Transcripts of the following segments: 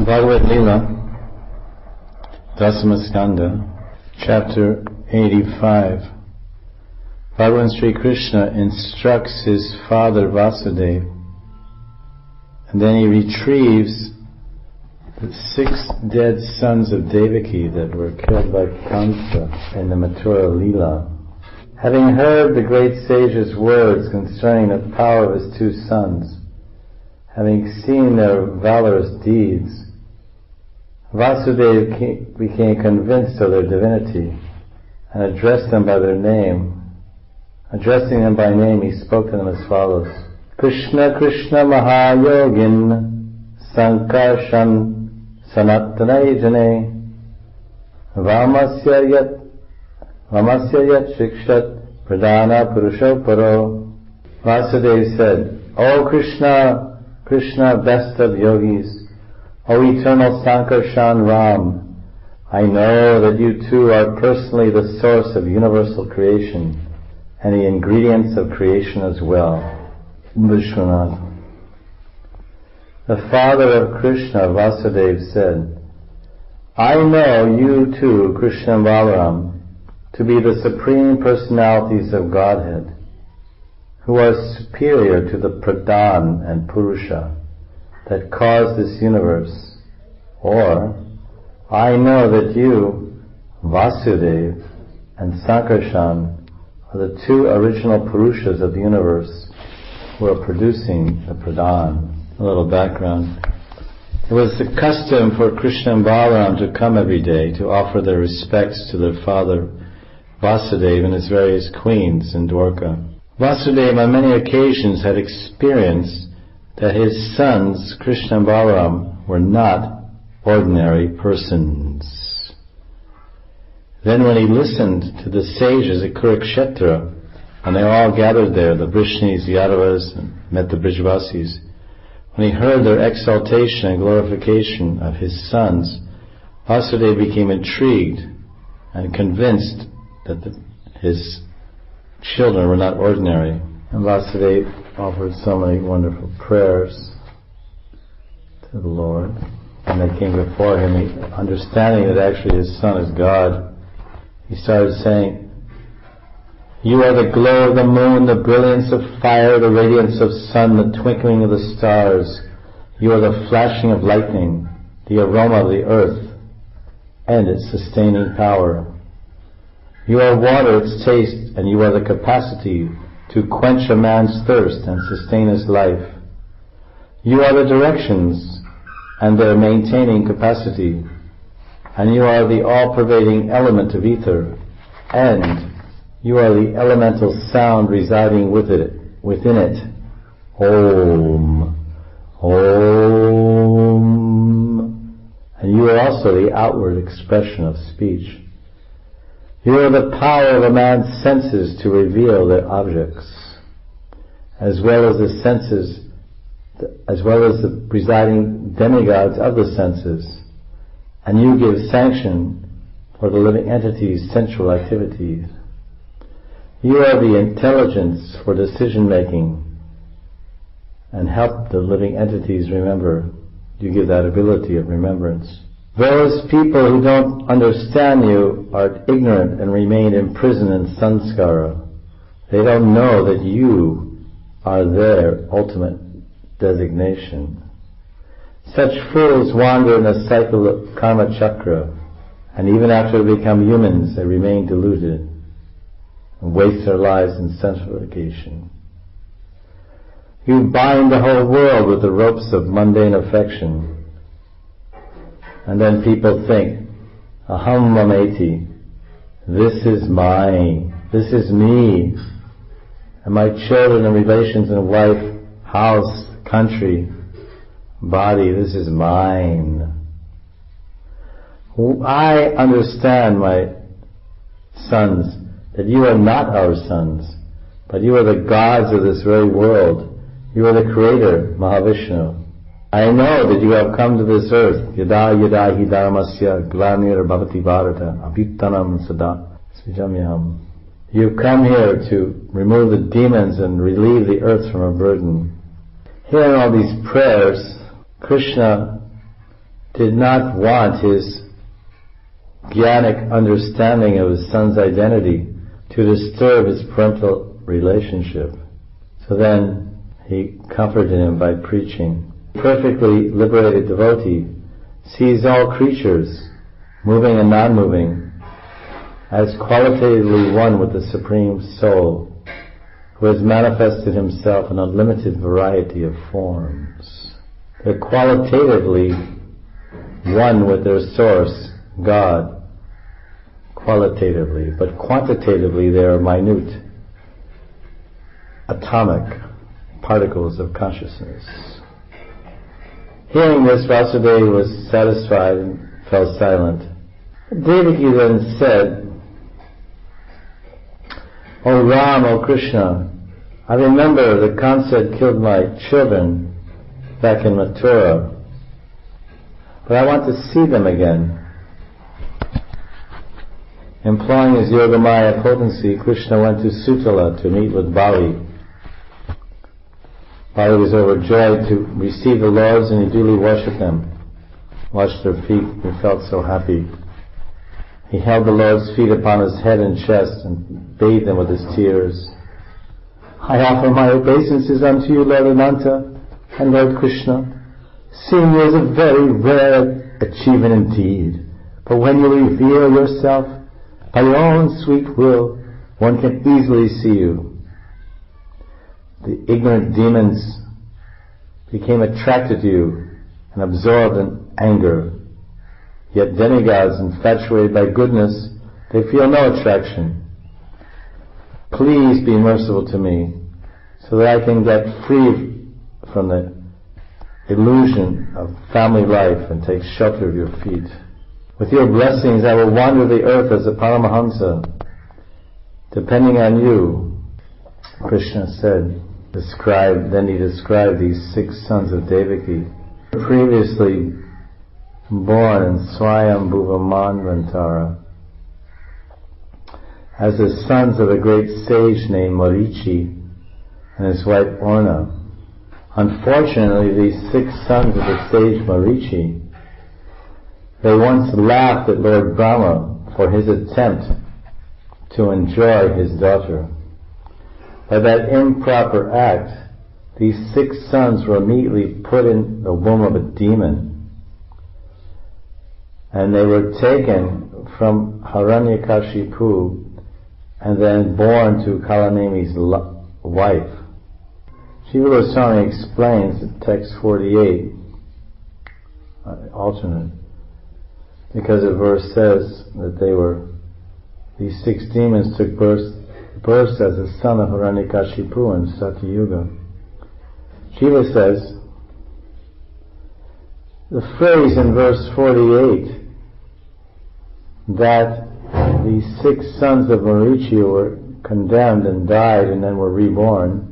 Bhagavad Lila, Dasamaskanda, chapter 85. Bhagavan Sri Krishna instructs his father Vasudeva, and then he retrieves the 6 dead sons of Devaki that were killed by Kamsa in the Mathura Lila. Having heard the great sage's words concerning the power of his 2 sons, having seen their valorous deeds, Vasudeva became convinced of their divinity and addressed them by their name. Addressing them by name, he spoke to them as follows: Krishna Krishna Mahayogin Sankarshan Sanatanai Jane Vamasya Yat Shikshat Pradana Purusho Paro. Vasudeva said, O Krishna, Krishna, best of yogis, O eternal Sankarshan Ram, I know that you too are personally the source of universal creation and the ingredients of creation as well. Vishwanath. The father of Krishna, Vasudeva, said, I know you too, Krishna and Balaram, to be the supreme personalities of Godhead, who are superior to the Pradhan and Purusha that cause this universe. Or, I know that you, Vasudeva, and Sankarshan are the 2 original Purushas of the universe who are producing the Pradhan. A little background. It was the custom for Krishna and Balaram to come every day to offer their respects to their father Vasudeva and his various queens in Dwarka. Vasudeva on many occasions had experienced that his sons, Krishna and Balaram, were not ordinary persons. Then when he listened to the sages at Kurukshetra, and they all gathered there, the Vrishnis, the Yadavas, and met the Brijvasis, when he heard their exaltation and glorification of his sons, Vasudeva became intrigued and convinced that his children were not ordinary. And Vasudeva offered so many wonderful prayers to the Lord. And they came before him, understanding that actually his son is God. He started saying, You are the glow of the moon, the brilliance of fire, the radiance of sun, the twinkling of the stars. You are the flashing of lightning, the aroma of the earth, and its sustaining power. You are water, its taste, and you are the capacity to quench a man's thirst and sustain his life. You are the directions and their maintaining capacity, and you are the all-pervading element of ether, and you are the elemental sound residing within it. Om. Om. And you are also the outward expression of speech. You are the power of a man's senses to reveal their objects, as well as the senses, as well as the presiding demigods of the senses, and you give sanction for the living entity's sensual activities. You are the intelligence for decision-making and help the living entities remember. You give that ability of remembrance. Those people who don't understand you are ignorant and remain imprisoned in samskara. They don't know that you are their ultimate designation. Such fools wander in a cycle of karma chakra, and even after they become humans, they remain deluded and waste their lives in sensualization. You bind the whole world with the ropes of mundane affection, and then people think, Aham mameti, this is mine, this is me, and my children and relations and wife, house, country, body, this is mine. I understand, my sons, that you are not our sons, but you are the gods of this very world. You are the creator, Mahavishnu. I know that you have come to this earth, yada yada hi dharmasya glanir bhavati bharata abhittanam sada svijamyam. You've come here to remove the demons and relieve the earth from a burden. Hearing all these prayers, Krishna did not want his jnanic understanding of his son's identity to disturb his parental relationship. So then he comforted him by preaching. Perfectly liberated devotee sees all creatures, moving and non-moving, as qualitatively one with the Supreme Soul, who has manifested himself in a limited variety of forms. They're qualitatively one with their source, God, qualitatively, but quantitatively they are minute, atomic particles of consciousness. Hearing this, Vasudeva was satisfied and fell silent. Devaki then said, "O Ram, O Krishna, I remember that Kamsa killed my children back in Mathura, but I want to see them again." Employing his Yogamaya potency, Krishna went to Sutala to meet with Bali. Bali was overjoyed to receive the lords, and he duly worshipped them, washed their feet, and felt so happy. He held the Lord's feet upon his head and chest and bathed them with his tears. "I offer my obeisances unto you, Lord Ananta and Lord Krishna. Seeing you is a very rare achievement indeed, but when you reveal yourself by your own sweet will, one can easily see you." The ignorant demons became attracted to you and absorbed in anger. Yet demigods, infatuated by goodness, they feel no attraction. Please be merciful to me, so that I can get free from the illusion of family life and take shelter of your feet. With your blessings I will wander the earth as a Paramahamsa, depending on you, Krishna said. Then he described these 6 sons of Devaki, previously born in Swayambhuva Manvantara, as the sons of a great sage named Marichi and his wife Orna. Unfortunately, these 6 sons of the sage Marichi, they once laughed at Lord Brahma for his attempt to enjoy his daughter. By that improper act, these 6 sons were immediately put in the womb of a demon, and they were taken from Hiranyakashipu and then born to Kalanemi's wife. Jiva Goswami explains in text 48, alternate, because the verse says that these 6 demons took birth as the son of Hiranyakashipu in Satyuga. Jiva says, the phrase in verse 48 that these 6 sons of Marichi were condemned and died and then were reborn,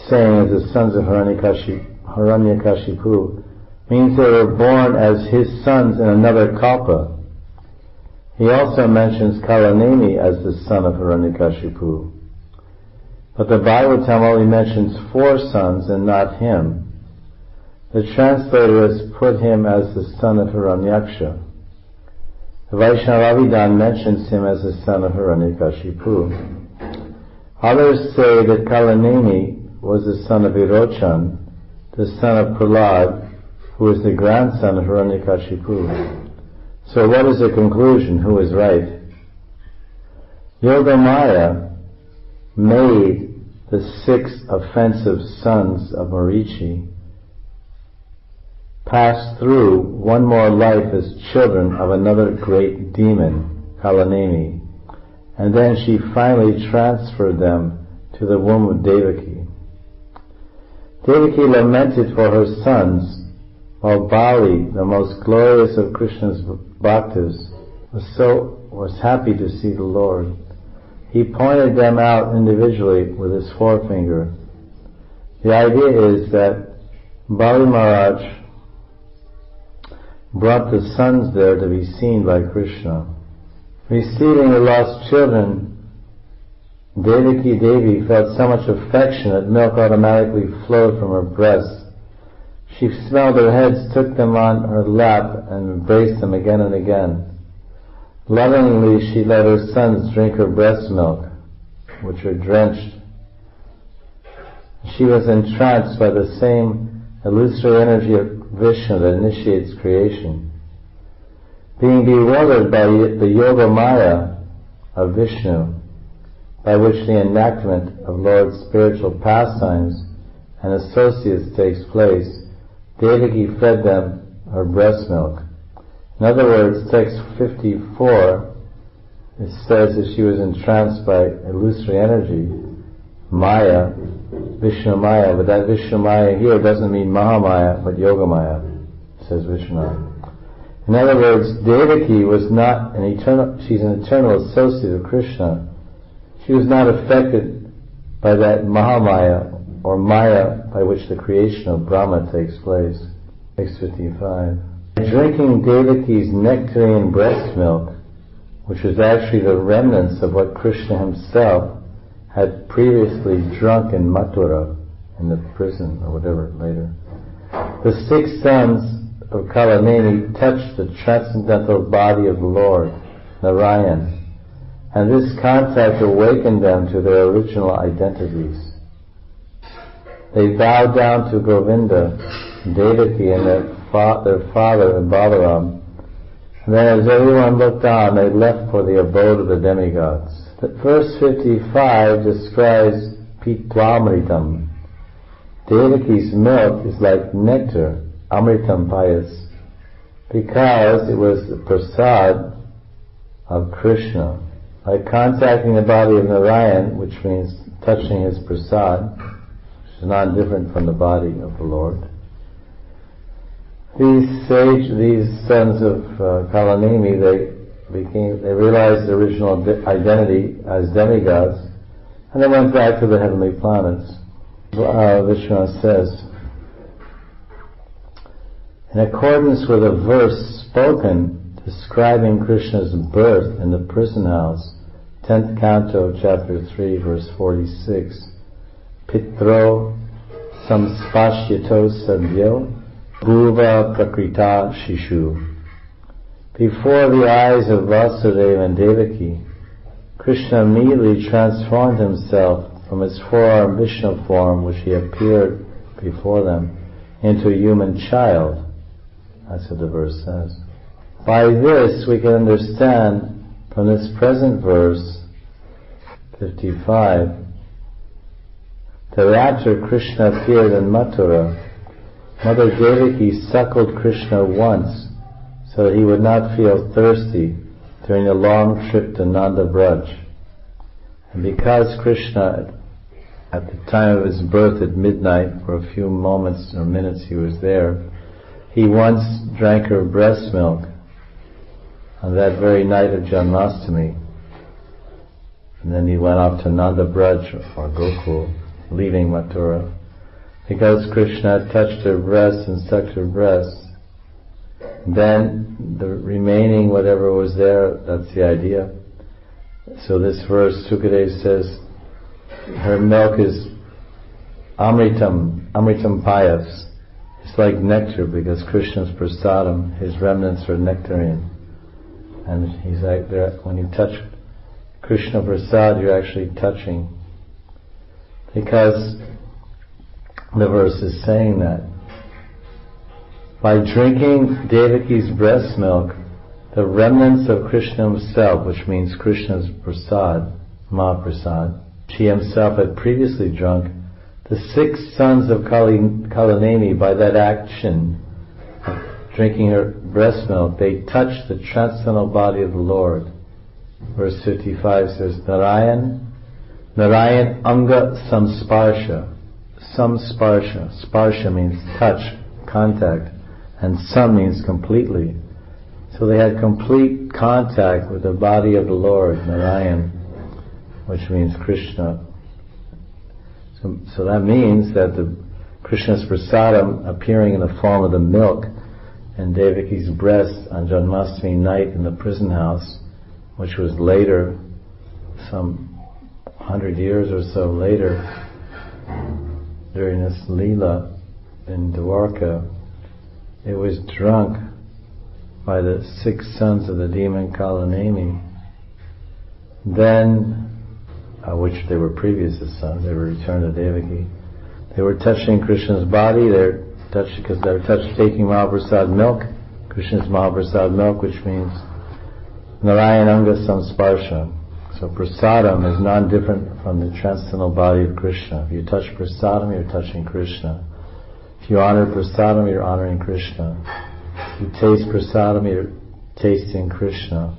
saying as the sons of Hiranyakashipu, means they were born as his sons in another kalpa. He also mentions Kalanemi as the son of Hiranyakashipu. But the Bhagavatam only mentions 4 sons and not him. The translator has put him as the son of Hiranyaksha. The Vaishnavavidan mentions him as the son of Hiranyakashipu. Others say that Kalanemi was the son of Virochan, the son of Prahlad, who was the grandson of Hiranyakashipu. So what is the conclusion? Who is right? Yogamaya made the 6 offensive sons of Marichi pass through one more life as children of another great demon, Kalanemi, and then she finally transferred them to the womb of Devaki. Devaki lamented for her sons, while Bali, the most glorious of Krishna's bhaktas, was happy to see the Lord. He pointed them out individually with his forefinger. The idea is that Bali Maharaj brought the sons there to be seen by Krishna. Receiving the lost children, Devaki Devi felt so much affection that milk automatically flowed from her breast, She smelled their heads, took them on her lap, and embraced them again and again. Lovingly she let her sons drink her breast milk, which were drenched. She was entranced by the same illusory energy of Vishnu that initiates creation. Being bewildered by the Yoga Maya of Vishnu, by which the enactment of Lord's spiritual pastimes and associates takes place, Devaki fed them her breast milk. In other words, text 54, it says that she was entranced by illusory energy, Maya, Vishnu Maya, but that Vishnu Maya here doesn't mean Mahamaya, but Yoga Maya, says Vishnu. In other words, Devaki was not she's an eternal associate of Krishna. She was not affected by that Mahamaya, or Maya, by which the creation of Brahma takes place. Text 55. Drinking Devaki's nectarian breast milk, which was actually the remnants of what Krishna himself had previously drunk in Mathura, in the prison or whatever later, the 6 sons of Kalaneni touched the transcendental body of the Lord, Narayan, and this contact awakened them to their original identities. They bowed down to Govinda, Devaki, and their father Balaram, and then as everyone looked on, they left for the abode of the demigods. Verse 55 describes Pitwamritam. Devaki's milk is like nectar, Amritam Payas, because it was the prasad of Krishna. By contacting the body of Narayan, which means touching his prasad, which is not different from the body of the Lord, these sons of Kalanemi, they realized their original identity as demigods, and they went back to the heavenly planets. Vishnu says, in accordance with a verse spoken describing Krishna's birth in the prison house, 10th canto, chapter 3, verse 46, Pitro samspashyato sadhyo bhuva prakrita shishu. Before the eyes of Vasudeva and Devaki, Krishna immediately transformed himself from his forearm Vishnu form, which he appeared before them, into a human child. That's what the verse says. By this we can understand from this present verse, 55, that after Krishna appeared in Mathura, Mother Devaki suckled Krishna once so that he would not feel thirsty during the long trip to Nanda Braj. And because Krishna, at the time of his birth at midnight, for a few moments or minutes he was there, he once drank her breast milk on that very night of Janmashtami. And then he went off to Nanda Braj or Gokul, leaving Mathura. Because Krishna had touched her breast and sucked her breast, then the remaining whatever was there, that's the idea. So this verse, Sukadeva says, her milk is Amritam Payas. It's like nectar because Krishna's prasadam, his remnants are nectarian. And he's like, when you touch Krishna prasad, you're actually touching. Because the verse is saying that by drinking Devaki's breast milk, the remnants of Krishna himself, which means Krishna's prasad, Mahaprasad, she himself had previously drunk, the 6 sons of Kalaneni, by that action of drinking her breast milk, they touched the transcendental body of the Lord. Verse 55 says, Narayan Anga Samsparsha. Sparsha means touch, contact, and sam means completely. So they had complete contact with the body of the Lord, Narayan, which means Krishna. So that means that the Krishna's prasadam appearing in the form of the milk in Devaki's breast on Janmashtami night in the prison house, which was later, some 100 years or so later, during this Leela, in Dwarka, it was drunk by the 6 sons of the demon Kalanemi. Then, which they were previous sons, they were returned to Devaki. They were touching Krishna's body, because they were taking Mahaprasad milk, Krishna's Mahaprasad milk, which means Narayananga Samsparsha. So prasadam is non-different from the transcendental body of Krishna. If you touch prasadam, you're touching Krishna. If you honor prasadam, you're honoring Krishna. If you taste prasadam, you're tasting Krishna.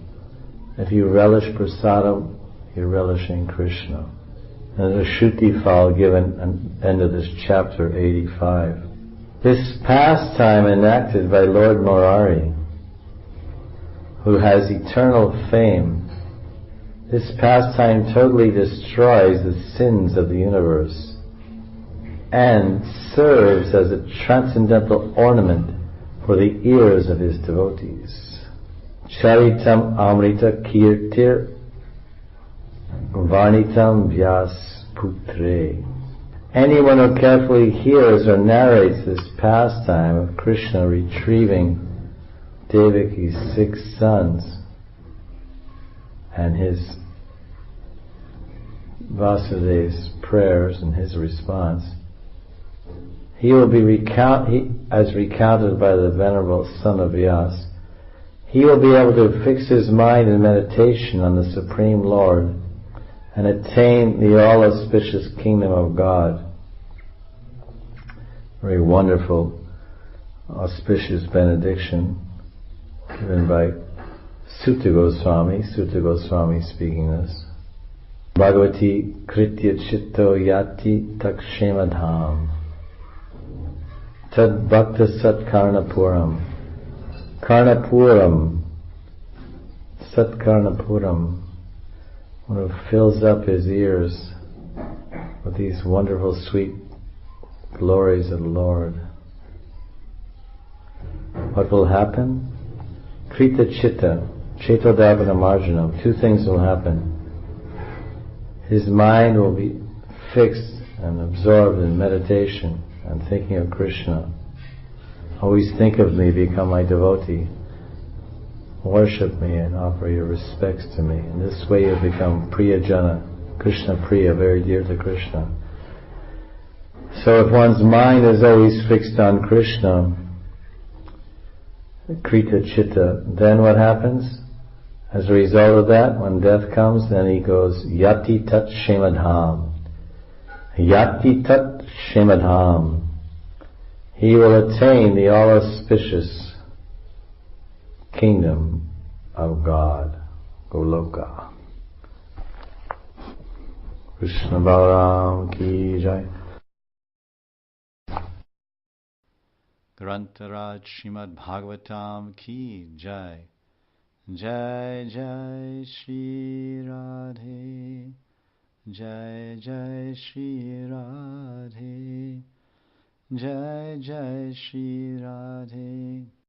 If you relish prasadam, you're relishing Krishna. And there's a Shruti file given at the end of this chapter 85. This pastime enacted by Lord Murari, who has eternal fame, this pastime totally destroys the sins of the universe and serves as a transcendental ornament for the ears of his devotees. Charitam Amrita Kirtir Varnitam Vyas Putre. Anyone who carefully hears or narrates this pastime of Krishna retrieving Devaki's 6 sons and his Vasudeva's prayers and his response, he will be as recounted by the venerable son of Vyas. He will be able to fix his mind in meditation on the Supreme Lord and attain the all-auspicious kingdom of God. Very wonderful, auspicious benediction given by Sutta Goswami speaking this. Bhagavati Kritya Chitta Yati Takshemadham Tad Bhakta Sat Karnapuram Sat Karnapuram, one who fills up his ears with these wonderful sweet glories of the Lord. What will happen? Krita Chitta, Chetodavana Marjanam. 2 things will happen. His mind will be fixed and absorbed in meditation and thinking of Krishna. Always think of me, become my devotee. Worship me and offer your respects to me. In this way you become Priyajana, Krishna Priya, very dear to Krishna. So if one's mind is always fixed on Krishna, Krita Chitta, then what happens? As a result of that, when death comes, then he goes, Yati Tat Shemadham. Yati Tat Shemadham. He will attain the all-auspicious kingdom of God, Goloka. Krishna Balaram Ki Jai. Grantaraj Srimad Bhagavatam Ki Jai. Jai Jai Shri Radhe. Jai Jai Shri Radhe. Jai Jai Shri Radhe.